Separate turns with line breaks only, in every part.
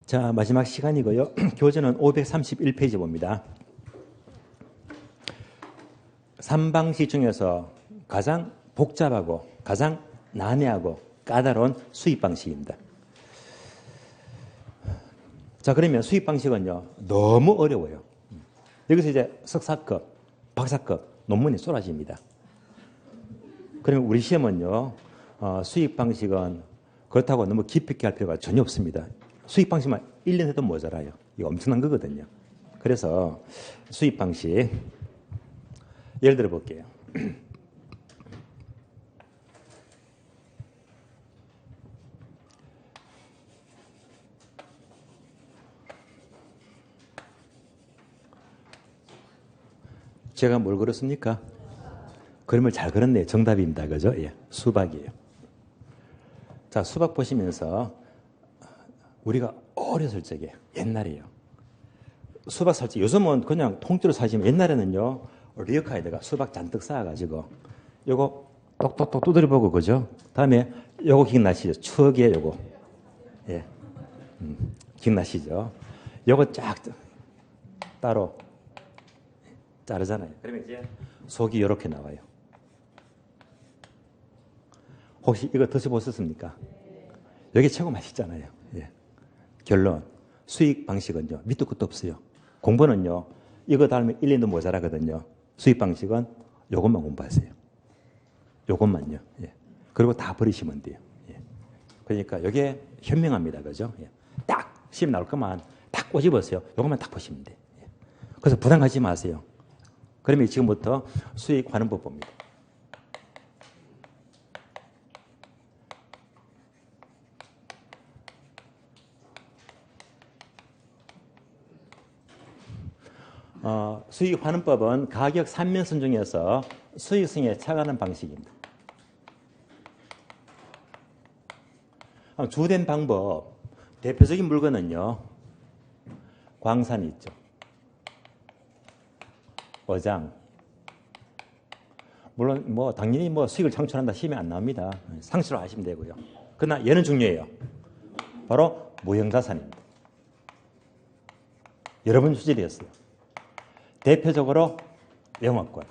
자, 마지막 시간이고요. 교재는 531페이지 봅니다. 3방식 중에서 가장 복잡하고 가장 난해하고 까다로운 수입 방식입니다. 자, 그러면 수입 방식은요, 너무 어려워요. 여기서 이제 석사급, 박사급 논문이 쏟아집니다. 그러면 우리 시험은요, 수입 방식은 그렇다고 너무 깊이 있게 할 필요가 전혀 없습니다. 수입 방식만 1년 해도 모자라요. 이거 엄청난 거거든요. 그래서 수입 방식, 예를 들어 볼게요. 제가 뭘 그렸습니까? 그림을 잘 그렸네요. 정답입니다. 그죠? 예, 수박이에요. 자, 수박 보시면서 우리가 어렸을 적에 옛날이에요. 수박 살 때 요즘은 그냥 통째로 사시면 옛날에는요. 리어카에다가 수박 잔뜩 쌓아가지고 요거 똑똑똑 두드려보고 그죠? 다음에 요거 기억나시죠? 추억이에요. 요거. 예, 기억나시죠? 요거 쫙 따로 자르잖아요. 그러면 이제 속이 이렇게 나와요. 혹시 이거 드셔보셨습니까? 여기 최고 맛있잖아요. 예. 결론, 수익 방식은요, 밑도 끝도 없어요. 공부는요, 이거 닮으면 1년도 모자라거든요. 수익 방식은 요것만 공부하세요. 요것만요. 예. 그리고 다 버리시면 돼요. 예. 그러니까 이게 현명합니다. 그죠? 예. 딱 시험 나올 것만 딱 꼬집으세요. 요것만 딱 보시면 돼요. 예. 그래서 부담 가지 마세요. 그러면 지금부터 수익 환원법 봅니다. 수익 환원법은 가격 3면선 중에서 수익성에 착안하는 방식입니다. 주된 방법, 대표적인 물건은요, 광산이 있죠. 어장. 물론 당연히 수익을 창출한다 시험에 안 나옵니다. 상식으로 하시면 되고요. 그러나 얘는 중요해요. 바로 무형자산입니다. 여러 번 수질이었어요. 대표적으로 영어권.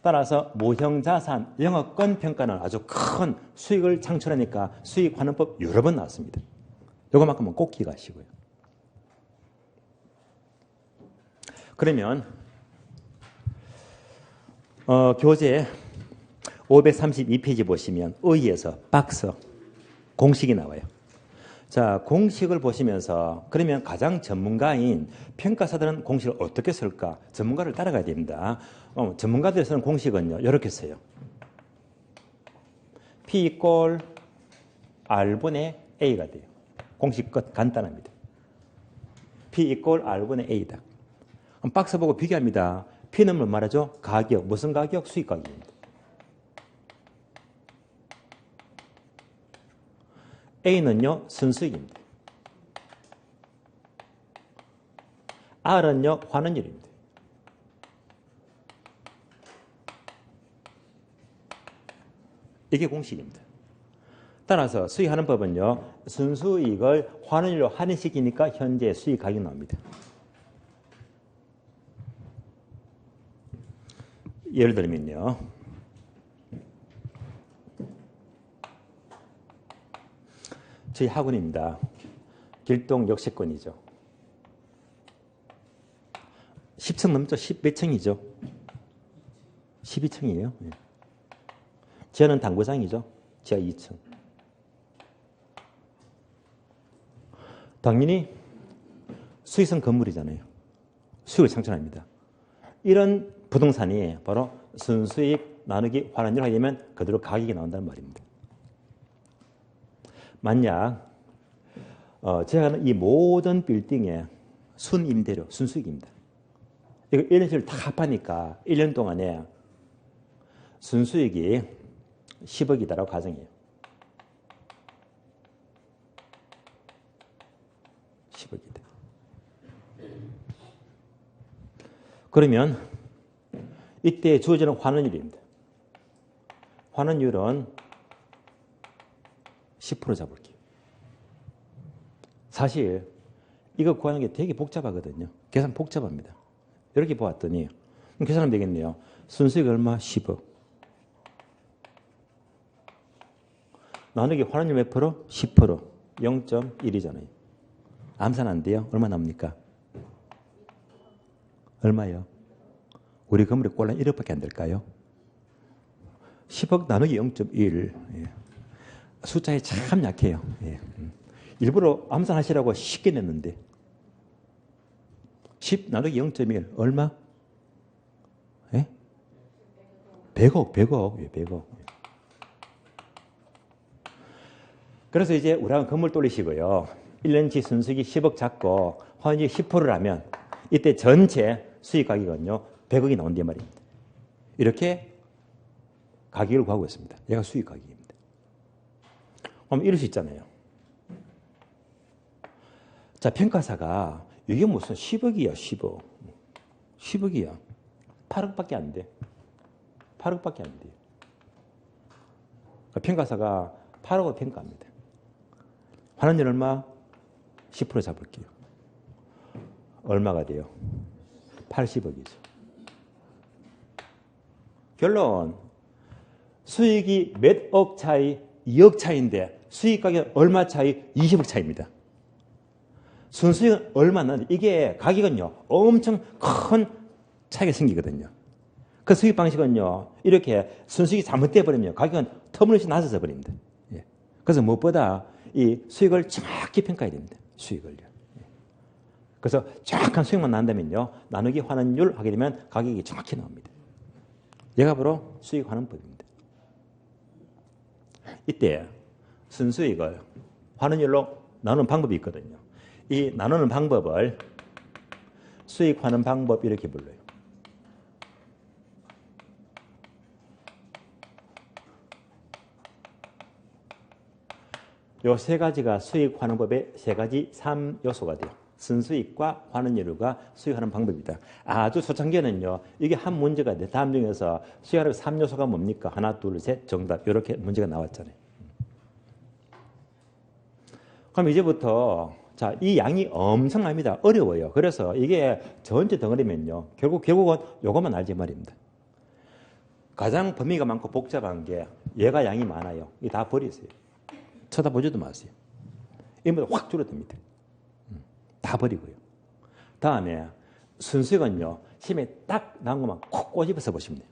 따라서 무형자산, 영어권 평가는 아주 큰 수익을 창출하니까 수익 환원법 여러 번 나왔습니다. 이거만큼은 꼭 기억하시고요. 그러면 교재 532페이지 보시면 의에서 박스 공식이 나와요. 자, 공식을 보시면서 그러면 가장 전문가인 평가사들은 공식을 어떻게 쓸까? 전문가를 따라가야 됩니다. 전문가들이 쓰는 공식은요, 이렇게 써요. P 이꼴 R분의 A가 돼요. 공식 끝 간단합니다. P 이꼴 R분의 A다. 그럼 박스 보고 비교합니다. P는 뭐 말하죠? 가격. 무슨 가격? 수익 가격입니다. A는요, 순수익입니다. R은요, 환원율입니다. 이게 공식입니다. 따라서 수익하는 법은요, 순수익을 환원율로 할인시키니까 현재 수익 가격이 나옵니다. 예를 들면요, 저희 학원입니다. 길동 역세권이죠. 10층 넘죠? 10몇 층이죠? 12층이에요. 네. 저는 당구장이죠. 지하 2층. 당연히 수익성 건물이잖아요. 수익을 창출합니다. 이런 부동산이 바로 순수익 나누기 환원율 하게 되면 그대로 가격이 나온다는 말입니다. 만약 제가 하는 이 모든 빌딩의 순임대료, 순수익입니다. 이거 1년치를 다 합하니까 1년 동안에 순수익이 10억이다라고 가정해요. 10억이다. 그러면 이때 주어지는 환원율입니다. 환원율은 10% 잡을게요. 사실 이거 구하는 게 되게 복잡하거든요. 계산 복잡합니다. 이렇게 보았더니 계산하면 되겠네요. 순수익 얼마? 10억. 나누기 환원율 몇 프로? 10%. 0.1이잖아요. 암산 안 돼요? 얼마 남습니까? 얼마요? 우리 건물의 꼴랑 1억밖에 안 될까요? 10억 나누기 0.1. 예. 숫자에 참 약해요. 예. 일부러 암산하시라고 쉽게 냈는데 10 나누기 0.1 얼마? 예? 100억. 예, 100억. 그래서 이제 우리가 건물 돌리시고요. 1년치 순수익이 10억 잡고 환율이 10%라면 이때 전체 수익 가격은요 100억이 나온단 말입니다. 이렇게 가격을 구하고 있습니다. 얘가 수익 가격입니다. 그럼 이럴 수 있잖아요. 자, 평가사가 이게 무슨 10억이야 10억. 10억이야. 8억밖에 안 돼. 8억밖에 안 돼. 그러니까 평가사가 8억을 평가합니다. 환원율 얼마? 10% 잡을게요. 얼마가 돼요? 80억이죠. 결론. 수익이 몇 억 차이? 2억 차이인데 수익 가격 얼마 차이? 20억 차이입니다. 순수익은 얼마 나는데 이게 가격은요 엄청 큰 차이가 생기거든요. 그 수익 방식은요 이렇게 순수익이 잘못돼 버리면 가격은 터무니없이 낮아져 버립니다. 예. 그래서 무엇보다 이 수익을 정확히 평가해야 됩니다. 수익을요. 예. 그래서 정확한 수익만 난다면요 나누기 환원율 하게 되면 가격이 정확히 나옵니다. 얘가 바로 수익 환원법입니다. 이때 순수익을 환원율로 나누는 방법이 있거든요. 이 나누는 방법을 수익 환원 방법 이렇게 불러요. 요 세 가지가 수익 환원법의 세 가지 3요소가 돼요. 순수익과 환원율과 수익 환원 방법이다. 아주 초창기에는요. 이게 한 문제가 돼. 다음 중에서 수익 환원 3요소가 뭡니까? 하나, 둘, 셋, 정답. 이렇게 문제가 나왔잖아요. 그럼 이제부터 자, 이 양이 엄청납니다. 어려워요. 그래서 이게 전체 덩어리면요. 결국은 요것만 알지 말입니다. 가장 범위가 많고 복잡한 게 얘가 양이 많아요. 이거 다 버리세요. 쳐다보지도 마세요. 이보다 확 줄어듭니다. 다 버리고요. 다음에 순수익은요. 심에 딱 나온 것만 콕 꼬집어서 보시면 돼요.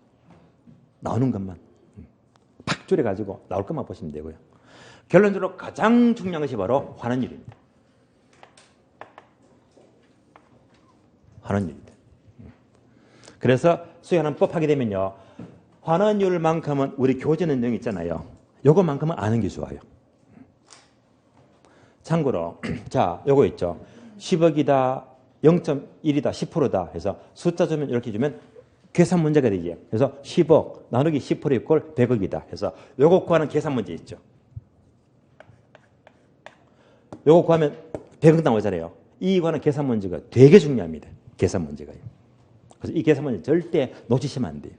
나오는 것만. 팍 줄여가지고 나올 것만 보시면 되고요. 결론적으로 가장 중요한 것이 바로 환원율입니다. 환원율입니다. 그래서 수익하는 법 하게 되면요. 환원율만큼은 우리 교재 내용 있잖아요. 요것만큼은 아는 게 좋아요. 참고로 자, 요거 있죠. 10억이다, 0.1이다, 10%다 해서 숫자 주면 이렇게 주면 계산 문제가 되죠. 그래서 10억 나누기 10% 이꼴 100억이다 해서 요거 구하는 계산 문제 있죠. 요거 구하면 100억 나오잖아요. 이 구하는 계산 문제가 되게 중요합니다. 계산 문제가요. 그래서 이 계산 문제 절대 놓치시면 안 돼요.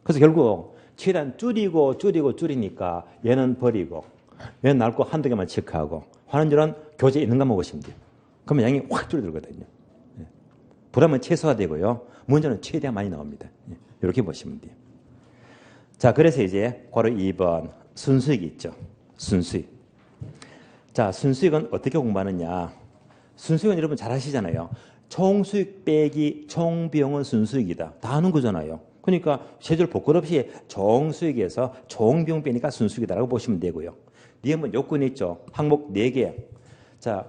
그래서 결국 최대한 줄이니까 얘는 버리고 얘는 나올 거 한두 개만 체크하고 환원율은 교재에 있는 것만 보시면 돼요. 그러면 양이 확 줄어들거든요. 불안은 최소화되고요. 문제는 최대한 많이 나옵니다. 이렇게 보시면 돼요. 자, 그래서 이제 괄호 2번 순수익이 있죠. 순수익. 자, 순수익은 어떻게 공부하느냐. 순수익은 여러분 잘 아시잖아요. 총수익 빼기 총비용은 순수익이다. 다 아는 거잖아요. 그러니까 세 줄 복권 없이 총수익에서 총비용 빼니까 순수익이다라고 보시면 되고요. 니은번 요건이 있죠. 항목 4개. 자,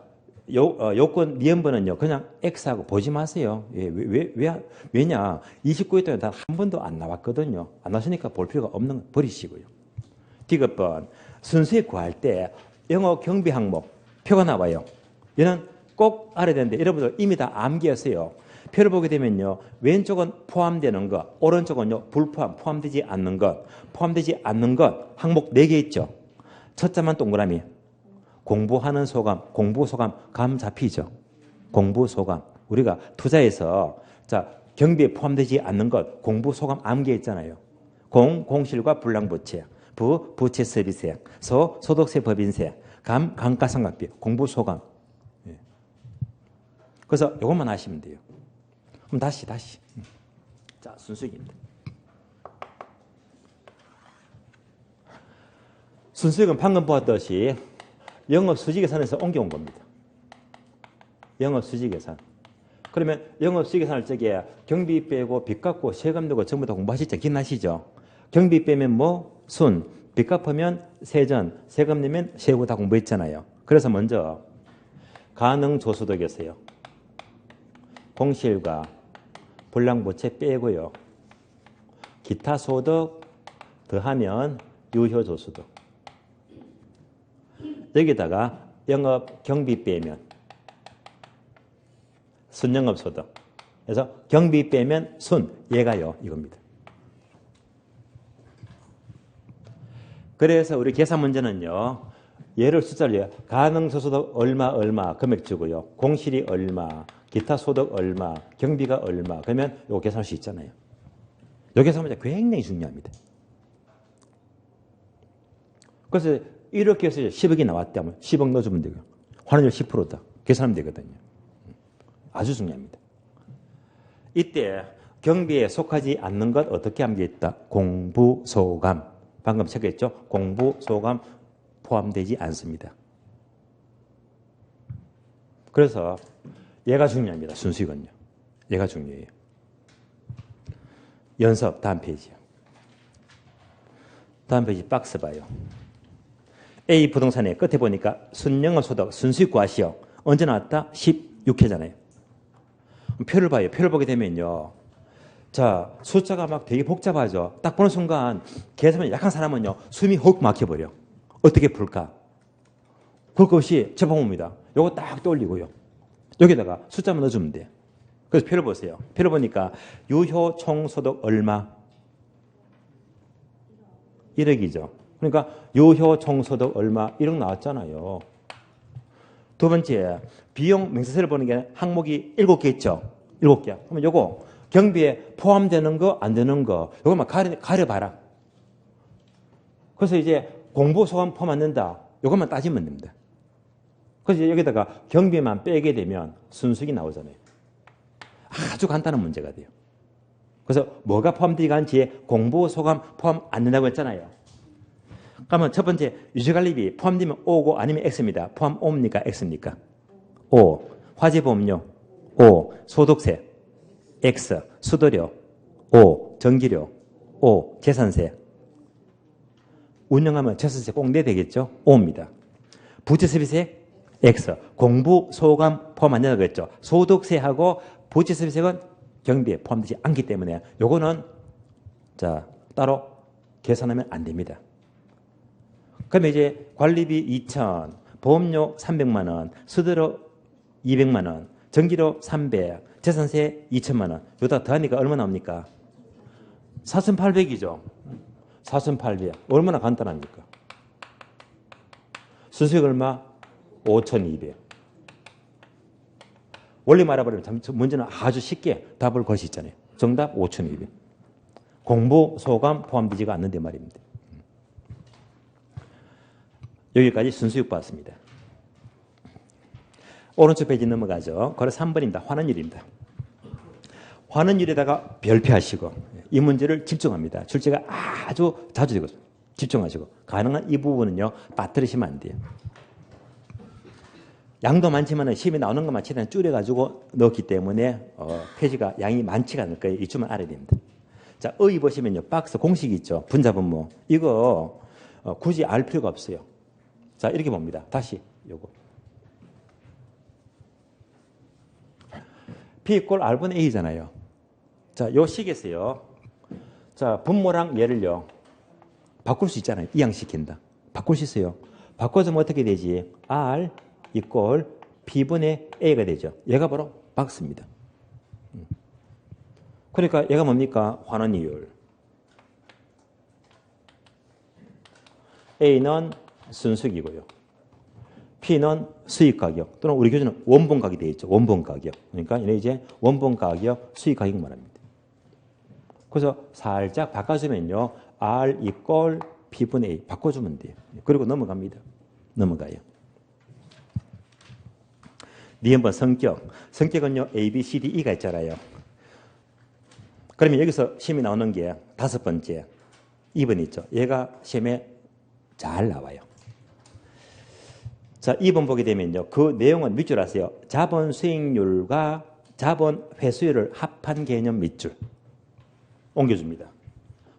요건 니은번은요. 그냥 X하고 보지 마세요. 예, 왜냐? 29회 동안 단 한 번도 안 나왔거든요. 안 나왔으니까 볼 필요가 없는 거 버리시고요. 디귿번 순수익 구할 때 영어 경비 항목 표가 나와요. 얘는 꼭 알아야 되는데 여러분들 이미 다 암기하세요. 표를 보게 되면요. 왼쪽은 포함되는 것, 오른쪽은요. 불포함, 포함되지 않는 것, 포함되지 않는 것 항목 4개 있죠. 첫 자만 동그라미. 공부하는 소감, 공부 소감 감 잡히죠. 공부 소감. 우리가 투자해서 자, 경비에 포함되지 않는 것, 공부 소감 암기했잖아요. 공실과 불량부채. 부채 서비스세, 소득세 법인세, 감가상각비, 공부소감. 예. 그래서 이것만 하시면 돼요. 그럼 다시. 자, 순수익입니다. 순수익은 방금 보았듯이 영업수지계산에서 옮겨온 겁니다. 영업수지계산. 그러면 영업수지계산을 적에 경비 빼고 빚 갚고 세금 내고 전부 다 공부하시죠? 기억나시죠? 경비 빼면 뭐? 순. 빚 갚으면 세전. 세금 내면 세고 다 공부했잖아요. 그래서 먼저 가능조소득에서요. 공실과 불량부채 빼고요. 기타 소득 더하면 유효조소득. 여기다가 영업 경비 빼면 순영업소득. 그래서 경비 빼면 순, 얘가요, 이겁니다. 그래서 우리 계산 문제는요, 얘를 숫자를 가능소득 얼마 금액 주고요, 공실이 얼마, 기타 소득 얼마, 경비가 얼마, 그러면 이거 계산할 수 있잖아요. 이 계산 문제 굉장히 중요합니다. 그래서 이렇게 해서 10억이 나왔다 하면 10억 넣어주면 돼요. 환원율 10%다. 계산하면 되거든요. 아주 중요합니다. 이때 경비에 속하지 않는 것 어떻게 하면 되겠다? 공부소감. 방금 체크했죠? 공부소감 포함되지 않습니다. 그래서 얘가 중요합니다. 순수익은요. 얘가 중요해요. 연습 다음 페이지요. 다음 페이지 박스 봐요. A 부동산의 끝에 보니까 순영업소득 순수익 과시요. 언제 나왔다? 16회잖아요. 표를 봐요. 표를 보게 되면요. 자, 숫자가 막 되게 복잡하죠. 딱 보는 순간 계산이 약한 사람은요. 숨이 헉 막혀버려. 어떻게 풀까? 그럴 것 없이 재봉합니다. 요거 딱 떠올리고요. 여기다가 숫자만 넣어주면 돼요. 그래서 표를 보세요. 표를 보니까 유효 총소득 얼마? 1억이죠. 그러니까 유효 총소득 얼마? 1억 나왔잖아요. 두 번째, 비용 명세서를 보는 게 항목이 7개 있죠. 7개. 그러면 요거 경비에 포함되는 거, 안 되는 거, 요것만 가려봐라. 그래서 이제 공부소감 포함 안 된다. 요것만 따지면 됩니다. 그래서 여기다가 경비만 빼게 되면 순수익이 나오잖아요. 아주 간단한 문제가 돼요. 그래서 뭐가 포함되지 않지 공부소감 포함 안 된다고 했잖아요. 그러면 첫 번째 유지관리비 포함되면 O고 아니면 X입니다. 포함 O입니까? X입니까? O. 화재보험료 O. 소득세 X. 수도료 O. 전기료 O. 재산세. 운영하면 재산세 꼭 내야 되겠죠? O입니다. 부채서비스액 X. 공부소감 포함 안 된다고 했죠? 소득세하고 부채서비스액은 경비에 포함되지 않기 때문에 요거는 자 따로 계산하면 안 됩니다. 그러면 이제 관리비 2,000, 보험료 300만 원, 수도료 200만 원, 전기료 300, 재산세 2천만 원. 여기다 더하니까 얼마 나옵니까? 4,800이죠. 4,800. 얼마나 간단합니까? 순수익 얼마? 5,200. 원리 말해버리면 문제는 아주 쉽게 답을 걸 수 있잖아요. 정답 5,200. 공부, 소감 포함되지가 않는데 말입니다. 여기까지 순수익 봤습니다. 오른쪽 페이지 넘어가죠. 거래 3번입니다. 환원율입니다. 환원율에다가 별표하시고 이 문제를 집중합니다. 출제가 아주 자주 되고 집중하시고 가능한 이 부분은요. 빠뜨리시면 안 돼요. 양도 많지만 시험에 나오는 것만 최대한 줄여가지고 넣었기 때문에 페이지가 양이 많지가 않을 거예요. 이 줄만 알아야 됩니다. 자, 의의 보시면요. 박스 공식 있죠. 분자분모. 이거 굳이 알 필요가 없어요. 자, 이렇게 봅니다. 다시 요거. P = R분의 A잖아요. 자, 요 식에서요. 자, 분모랑 얘를요. 바꿀 수 있잖아요. 이항시킨다. 바꿀 수 있어요. 바꿔주면 어떻게 되지? R = P분의 A가 되죠. 얘가 바로 박스입니다. 그러니까 얘가 뭡니까? 환원이율. A는 순수익이고요. P는 수익가격 또는 우리 교재는 원본가격이 되어 있죠. 원본가격. 그러니까 얘는 이제 원본가격, 수익가격 말합니다. 그래서 살짝 바꿔주면요. R = P분의 A 바꿔주면 돼요. 그리고 넘어갑니다. 넘어가요. D번 성격. 성격은요, A, B, C, D, E가 있잖아요. 그러면 여기서 시험이 나오는 게 5번째 2번 있죠. 얘가 시험에 잘 나와요. 자, 2번 보게 되면요. 그 내용은 밑줄 아세요. 자본 수익률과 자본 회수율을 합한 개념 밑줄 옮겨줍니다.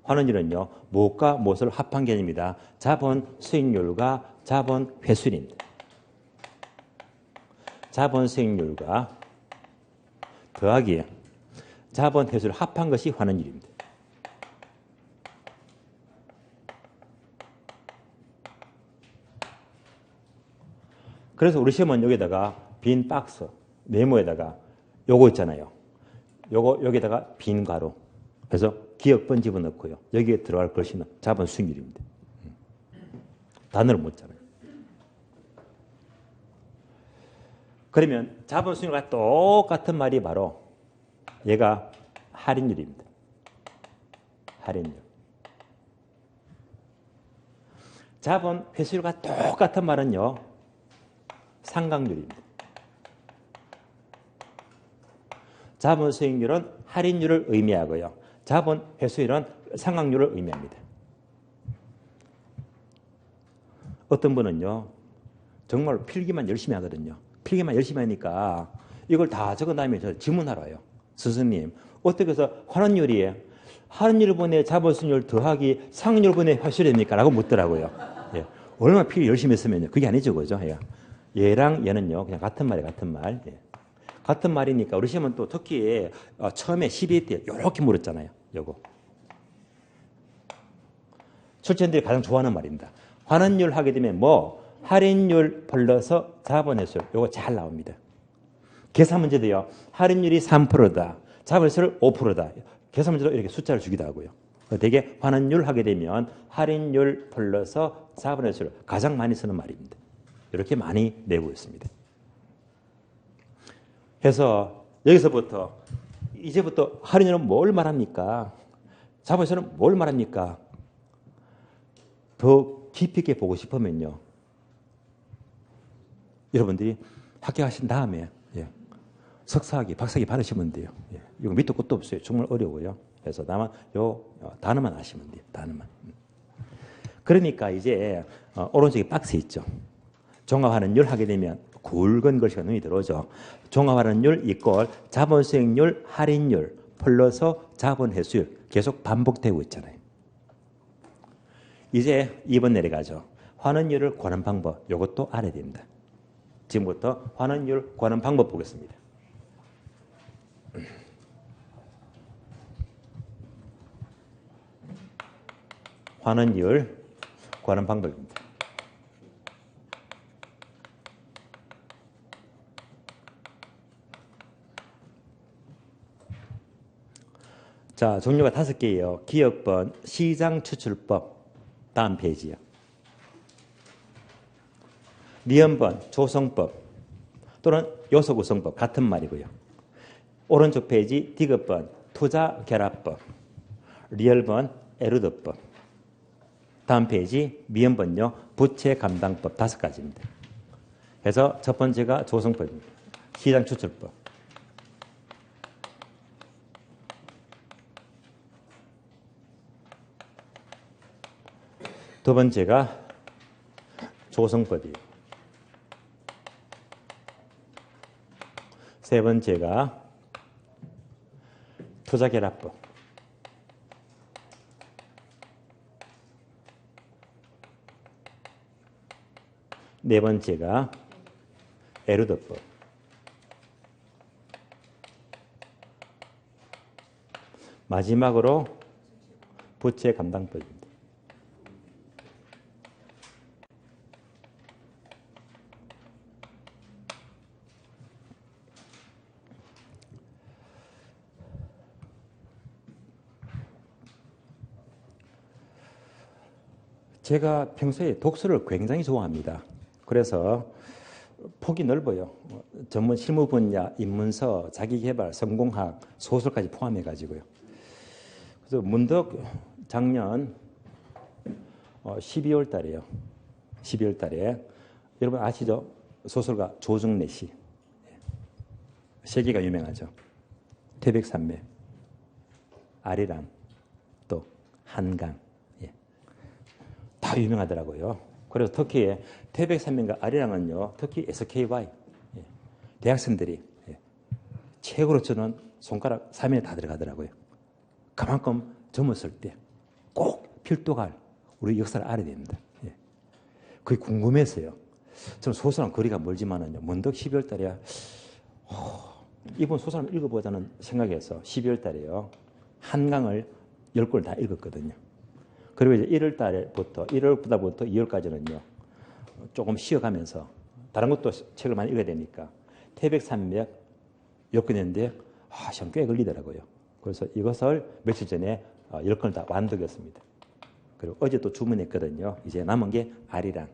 환원율은요, 무엇과 무엇을 합한 개념이다. 자본 수익률과 자본 회수율입니다. 자본 수익률과 더하기 자본 회수를 합한 것이 환원율입니다. 그래서 우리 시험은 여기다가 빈 박스, 네모에다가 요거 있잖아요. 요거 여기다가 빈 가로. 그래서 기억번 집어넣고요. 여기에 들어갈 글씨는 자본 수익률입니다. 단어를 못 잡아요. 그러면 자본 수익률과 똑같은 말이 바로 얘가 할인율입니다. 할인율. 자본 회수율과 똑같은 말은요. 상각률입니다. 자본 수익률은 할인율을 의미하고요. 자본 회수율은 상각률을 의미합니다. 어떤 분은요. 정말 필기만 열심히 하거든요. 필기만 열심히 하니까 이걸 다 적은 다음에 저 질문하러 와요. 스승님, 어떻게 해서 할인율분의 자본 수익률 더하기 상각률분의 회수율입니까? 라고 묻더라고요. 예. 얼마나 필기 열심히 했으면요. 그게 아니죠. 그죠? 예. 얘랑 얘는요. 그냥 같은 말이에요. 같은 말. 예. 같은 말이니까 우리 시험은 또 특히 처음에 12회 때 이렇게 물었잖아요. 요거. 출제자들이 가장 좋아하는 말입니다. 환원율 하게 되면 뭐 할인율 플러스 자본회수율. 요거 잘 나옵니다. 계산 문제도요. 할인율이 3%다. 자본회수율 5%다. 계산 문제도 이렇게 숫자를 주기도 하고요. 되게 환원율 하게 되면 할인율 플러스 자본회수율 가장 많이 쓰는 말입니다. 이렇게 많이 내고 있습니다. 그래서 여기서부터 이제부터 할인율은 뭘 말합니까? 자본회수율은 뭘 말합니까? 더 깊이 있게 보고 싶으면요. 여러분들이 합격하신 다음에 석사학위, 박사학위 받으시면 돼요. 이거 밑도 끝도 없어요. 정말 어려워요. 그래서 다만 요 단어만 아시면 돼요. 단어만. 그러니까 이제 오른쪽에 박스 있죠. 종합환원율 하게 되면 굵은 글씨가 눈이 들어오죠. 종합환원율 이꼴 자본수익률 할인율 플러스 자본회수율 계속 반복되고 있잖아요. 이제 2번 내려가죠. 환원율을 구하는 방법 이것도 알아야 됩니다. 지금부터 환원율 구하는 방법 보겠습니다. 환원율 구하는 방법입니다. 자, 종류가 5개예요. 기억번, 시장추출법, 다음 페이지요. 니은번, 조성법 또는 요소구성법 같은 말이고요. 오른쪽 페이지 디귿번, 투자결합법, 리얼번, 에르드법. 다음 페이지 미음번요, 부채감당법 5가지입니다. 그래서 첫 번째가 조성법입니다. 시장추출법. 두 번째가 조성법이에요. 세 번째가 투자결합법. 네 번째가 에르드법. 마지막으로 부채감당법입니다. 제가 평소에 독서를 굉장히 좋아합니다. 그래서 폭이 넓어요. 전문 실무 분야, 인문서, 자기개발, 성공학, 소설까지 포함해가지고요. 그래서 문득 작년 12월 달에요. 12월 달에 여러분 아시죠? 소설가 조정래 씨. 세계가 유명하죠. 태백산맥, 아리랑, 또 한강. 예. 다 유명하더라고요. 그래서 특히 태백산맥과 아리랑은요. 특히 SKY 예. 대학생들이 예. 최고로 저는 손가락 3에 다 들어가더라고요. 그만큼 젊었을 때 꼭 필독할 우리 역사를 알아야 됩니다. 예. 그게 궁금했어요. 저는 소설랑 거리가 멀지만은요. 문득 12월 달에 이번 소설 한번 읽어보자는 생각에서 12월 달에요. 한강을 10권을 다 읽었거든요. 그리고 이제 1월 달부터 2월까지는요. 조금 쉬어가면서 다른 것도 책을 많이 읽어야 되니까 태백산맥 엮어냈는데 시간 꽤 걸리더라고요. 그래서 이것을 며칠 전에 10권을 다 완독했습니다. 그리고 어제 또 주문했거든요. 이제 남은 게 아리랑.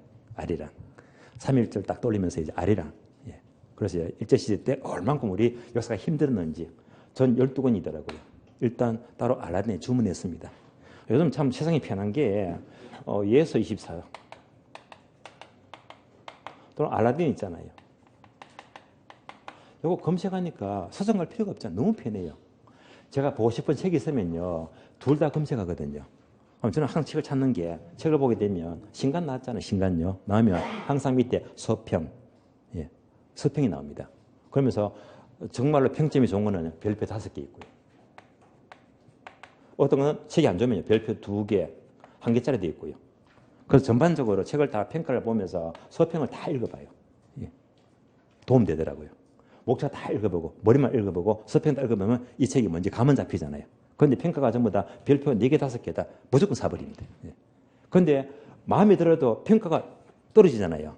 3일절 딱 돌리면서 이제 아리랑. 예. 그래서 일제시대 때 얼만큼 우리 역사가 힘들었는지 전 12권이더라고요. 일단 따로 알라딘에 주문했습니다. 요즘 참 세상이 편한 게 예서 24 또는 알라딘 있잖아요. 요거 검색하니까 서점 갈 필요가 없잖아요. 너무 편해요. 제가 보고 싶은 책이 있으면요. 둘 다 검색하거든요. 저는 항상 책을 찾는 게 책을 보게 되면 신간 나왔잖아요. 신간요. 나오면 항상 밑에 서평. 예, 서평이 나옵니다. 그러면서 정말로 평점이 좋은 거는 별표 5개 있고요. 어떤 거는 책이 안 좋으면 별표 2개, 1개짜리도 있고요. 그래서 전반적으로 책을 다 평가를 보면서 서평을 다 읽어봐요. 예. 도움되더라고요. 목차 다 읽어보고 머리만 읽어보고 서평 다 읽어보면 이 책이 뭔지 감은 잡히잖아요. 그런데 평가가 전부 다 별표 4개, 5개 다 무조건 사버립니다. 예. 그런데 마음에 들어도 평가가 떨어지잖아요.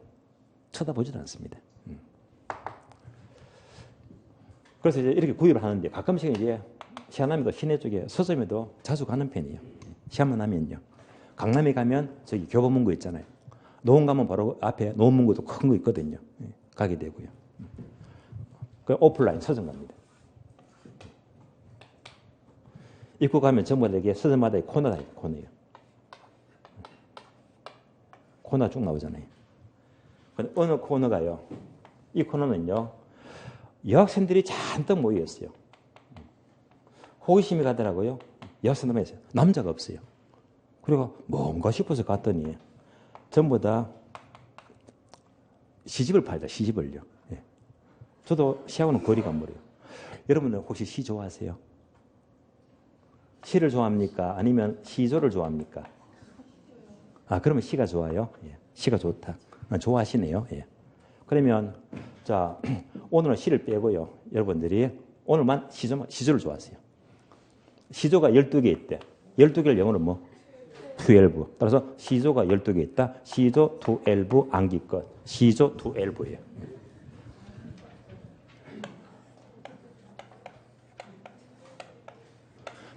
쳐다보지도 않습니다. 그래서 이제 이렇게 구입을 하는데 가끔씩 이제 시안남에도 시내 쪽에 서점에도 자주 가는 편이에요. 시안만 하면요. 강남에 가면 저기 교보문고 있잖아요. 노원 가면 바로 앞에 노원문고도 큰 거 있거든요. 예. 가게 되고요. 그 오프라인 서점 갑니다. 입구 가면 전부 다 이게 서점마다 코너가 있고 코너예요. 코너 쭉 나오잖아요. 근데 어느 코너가요. 이 코너는요. 여학생들이 잔뜩 모여 있어요. 호기심이 가더라고요. 여학생들만 있어요. 남자가 없어요. 그리고 뭔가 싶어서 갔더니 전부 다 시집을 팔다. 시집을요. 예. 저도 시하고는 거리가 멀어요. 여러분은 혹시 시 좋아하세요? 시를 좋아합니까? 아니면 시조를 좋아합니까? 그러면 시가 좋아요? 예. 시가 좋다. 좋아하시네요. 예. 그러면 자 오늘은 시를 빼고요. 여러분들이 오늘만 시조를 좋아하세요. 시조가 12개 있대. 12개를 영어로 뭐? 12. 따라서 시조가 12개 있다. 시조 12 암기껏. 시조 12예요.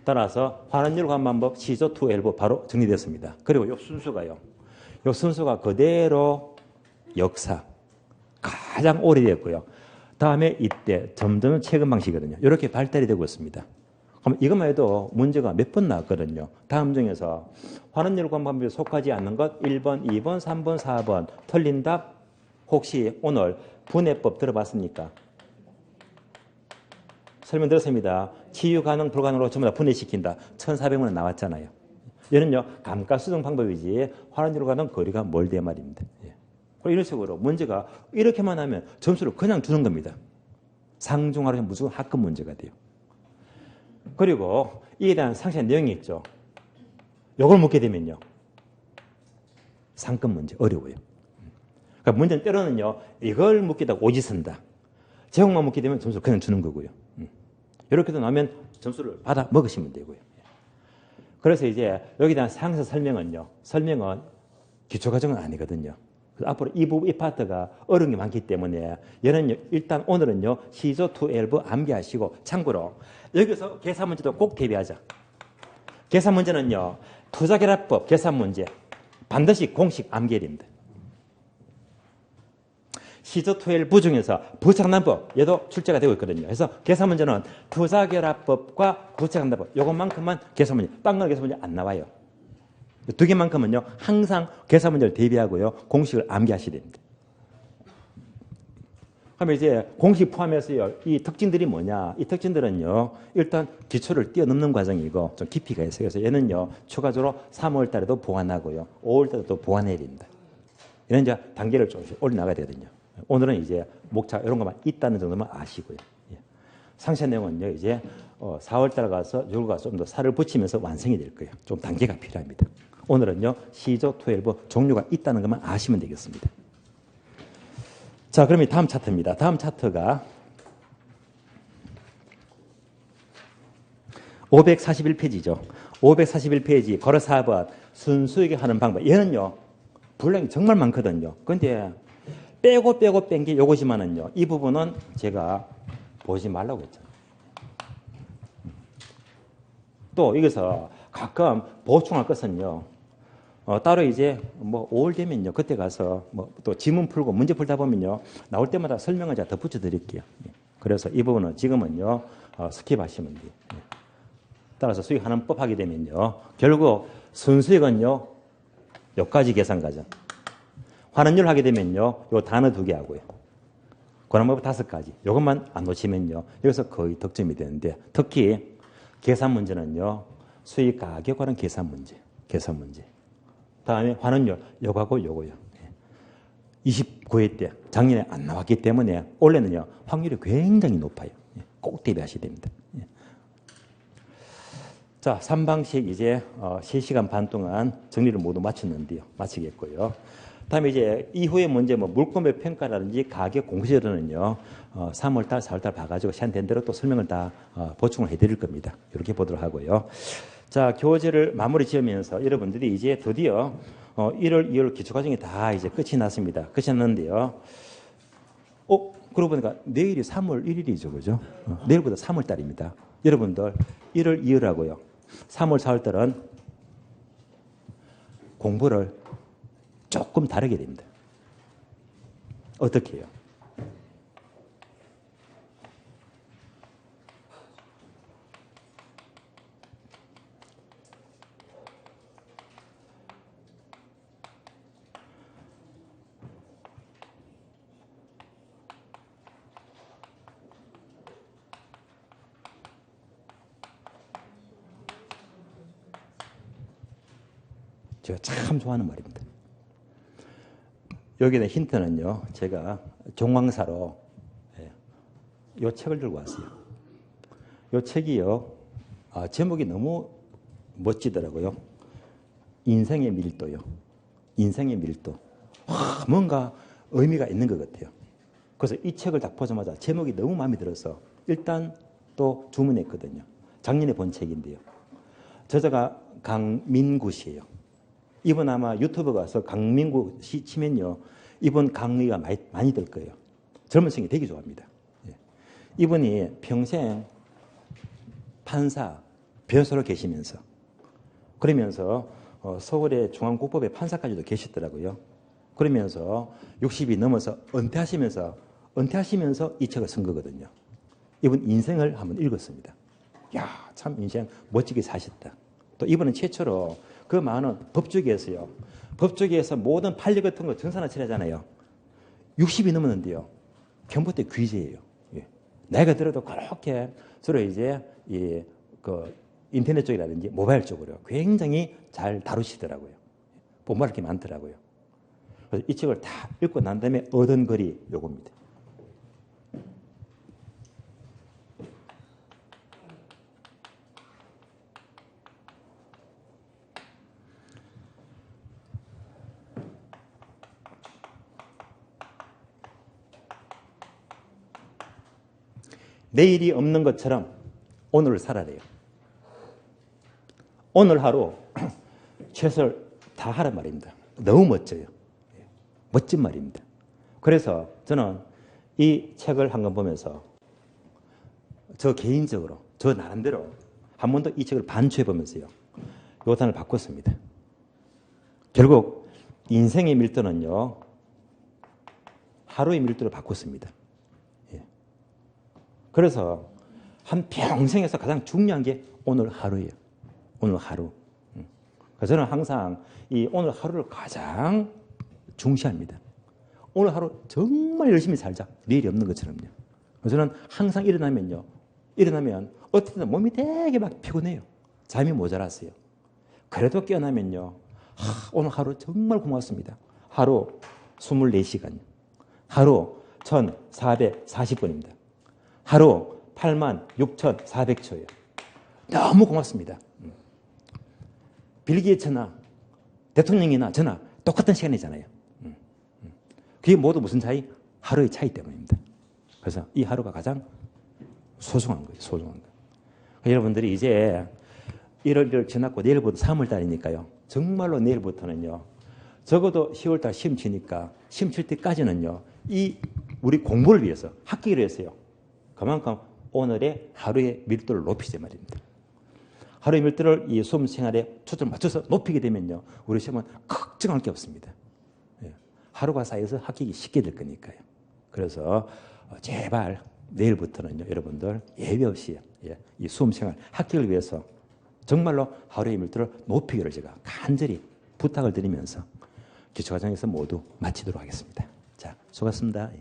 따라서 환원율 관만법 시조 12 바로 정리됐습니다. 그리고 이 순서가요. 이 순서가 그대로 역사 가장 오래됐고요. 다음에 이때 점점 최근 방식이거든요. 이렇게 발달이 되고 있습니다. 그럼 이것만 해도 문제가 몇 번 나왔거든요. 다음 중에서 환원율 관만법에 속하지 않는 것 1번, 2번, 3번, 4번 틀린 답 혹시 오늘 분해법 들어봤습니까? 설명 들었습니다. 치유 가능, 불가능으로 전부 다 분해시킨다. 1400원 나왔잖아요. 얘는요, 감가수정 방법이지, 환원율과는 거리가 멀대 말입니다. 예. 이런 식으로 문제가 이렇게만 하면 점수를 그냥 주는 겁니다. 상중하로 하면 무조건 합급 문제가 돼요. 그리고 이에 대한 상세한 내용이 있죠. 이걸 묻게 되면요, 상급 문제, 어려워요. 그러니까 문제는 때로는요, 이걸 묻기다 오지 쓴다. 제목만 묻게 되면 점수를 그냥 주는 거고요. 이렇게 나오면 점수를 받아 먹으시면 되고요. 그래서 이제 여기에 대한 상세 설명은요. 설명은 기초과정은 아니거든요. 그래서 앞으로 이 파트가 어려운 게 많기 때문에 얘는 일단 오늘은요. 시조 12 암기하시고 참고로 여기서 계산 문제도 꼭 대비하자. 계산 문제는요. 투자결합법 계산 문제 반드시 공식 암기해야 됩니다. 시조 12 중에서 부채감납법 얘도 출제가 되고 있거든요. 그래서 계산 문제는 투자결합법과 부채감납법 이것만큼만 계산 문제, 딴 건 계산 문제 안 나와요. 두 개만큼은요, 항상 계산 문제를 대비하고요, 공식을 암기하셔야 됩니다. 그러면 이제 공식 포함해서요, 이 특징들이 뭐냐? 이 특징들은요, 일단 기초를 뛰어넘는 과정이고 좀 깊이가 있어요. 그래서 얘는요, 추가적으로 3월 달에도 보완하고요, 5월 달에도 보완해야 됩니다. 이런 이제 단계를 조금씩 올려나가야 되거든요. 오늘은 이제 목차 이런 것만 있다는 정도만 아시고요. 예. 상세 내용은요, 이제 4월 달 가서 6월 가서 좀 더 살을 붙이면서 완성이 될 거예요. 좀 단계가 필요합니다. 오늘은요, 시조 12 종류가 있다는 것만 아시면 되겠습니다. 자, 그러면 다음 차트입니다. 다음 차트가 541페이지죠. 541페이지 걸어 4번 순수하게 하는 방법. 얘는요, 분량이 정말 많거든요. 근데 빼고 뺀 게 요것이만은요, 이 부분은 제가 보지 말라고 했잖아요. 또 여기서 가끔 보충할 것은요, 따로 이제 뭐 5월 되면요, 그때 가서 뭐 또 지문 풀고 문제 풀다 보면요, 나올 때마다 설명을 제가 덧붙여 드릴게요. 그래서 이 부분은 지금은요, 스킵하시면 돼요. 따라서 수익 하는 법 하게 되면요, 결국 순수익은요, 여기까지 계산 과정. 환원율 하게 되면요, 요 단어 2개 하고요. 권한법 5가지. 요것만 안 놓치면요, 여기서 거의 득점이 되는데, 특히 계산 문제는요, 수익 가격에 관한 계산 문제. 다음에 환원율, 요거하고 요거요. 29회 때 작년에 안 나왔기 때문에 올해는요, 확률이 굉장히 높아요. 꼭 대비하셔야 됩니다. 자, 3방식 이제 3시간 반 동안 정리를 모두 마쳤는데요. 마치겠고요. 다음에 이제 이후에 문제 뭐 물권별 평가라든지 가격 공시제도는요, 3월달, 4월달 봐가지고 시간 된 대로 또 설명을 다 보충을 해드릴 겁니다. 이렇게 보도록 하고요. 자, 교재를 마무리 지으면서 여러분들이 이제 드디어 1월, 2월 기초과정이 다 이제 끝이 났습니다. 끝이 났는데요. 그러고 보니까 내일이 3월 1일이죠. 그죠? 내일부터 3월 달입니다. 여러분들 1월, 2월하고요. 3월, 4월 달은 공부를 조금 다르게 됩니다. 어떻게 해요? 제가 참 좋아하는 말입니다. 여기에 힌트는요, 제가 종황사로 이 책을 들고 왔어요. 이 책이요, 제목이 너무 멋지더라고요. 인생의 밀도요. 인생의 밀도. 뭔가 의미가 있는 것 같아요. 그래서 이 책을 딱 보자마자 제목이 너무 마음에 들어서 일단 또 주문했거든요. 작년에 본 책인데요. 저자가 강민구 씨예요. 이분 아마 유튜브 가서 강민구 씨 치면요, 이분 강의가 많이 될 거예요. 젊은 층이 되게 좋아합니다. 이분이 평생 판사, 변호사로 계시면서 그러면서 서울의 중앙국법의 판사까지도 계시더라고요. 그러면서 60이 넘어서 은퇴하시면서 이 책을 쓴 거거든요. 이분 인생을 한번 읽었습니다. 야, 참 인생 멋지게 사셨다. 또 이분은 최초로 그 많은 법조계에서요, 법조계에서 모든 판례 같은 거 정산을 처리하잖아요. 60이 넘었는데요, 경포대 귀재예요. 나이가 들어도 그렇게 서로 이제 인터넷 쪽이라든지 모바일 쪽으로 굉장히 잘 다루시더라고요. 본말할 게 많더라고요. 그래서 이 책을 다 읽고 난 다음에 얻은 글이 요겁니다. 내일이 없는 것처럼 오늘을 살아래요. 오늘 하루 최선을 다하란 말입니다. 너무 멋져요. 멋진 말입니다. 그래서 저는 이 책을 한 권 보면서 저 개인적으로 저 나름대로 한 번 더 이 책을 반추해보면서요, 요단을 바꿨습니다. 결국 인생의 밀도는요, 하루의 밀도를 바꿨습니다. 그래서 한 평생에서 가장 중요한 게 오늘 하루예요. 오늘 하루. 그래서 저는 항상 이 오늘 하루를 가장 중시합니다. 오늘 하루 정말 열심히 살자. 내일이 없는 것처럼요. 그래서 저는 항상 일어나면 어쨌든 몸이 되게 막 피곤해요. 잠이 모자랐어요. 그래도 깨어나면요. 오늘 하루 정말 고맙습니다. 하루 24시간요. 하루 1440분입니다. 하루 86,400초예요. 너무 고맙습니다. 빌 게이츠나 대통령이나 저나 똑같은 시간이잖아요. 그게 모두 무슨 차이? 하루의 차이 때문입니다. 그래서 이 하루가 가장 소중한 거예요. 소중한 거. 여러분들이 이제 1월을 지났고 내일부터 3월달이니까요. 정말로 내일부터는요. 적어도 10월달 시험 치니까 시험 칠 때까지는요. 이 우리 공부를 위해서 합격을 위해서요. 그만큼 오늘의 하루의 밀도를 높이자 말입니다. 하루의 밀도를 이 수험 생활에 초점을 맞춰서 높이게 되면요. 우리 시험은 걱정할 게 없습니다. 하루가 쌓여서 합격이 쉽게 될 거니까요. 그래서 제발 내일부터는요. 여러분들 예외 없이 이 수험 생활 합격을 위해서 정말로 하루의 밀도를 높이기를 제가 간절히 부탁을 드리면서 기초과정에서 모두 마치도록 하겠습니다. 자, 수고하셨습니다.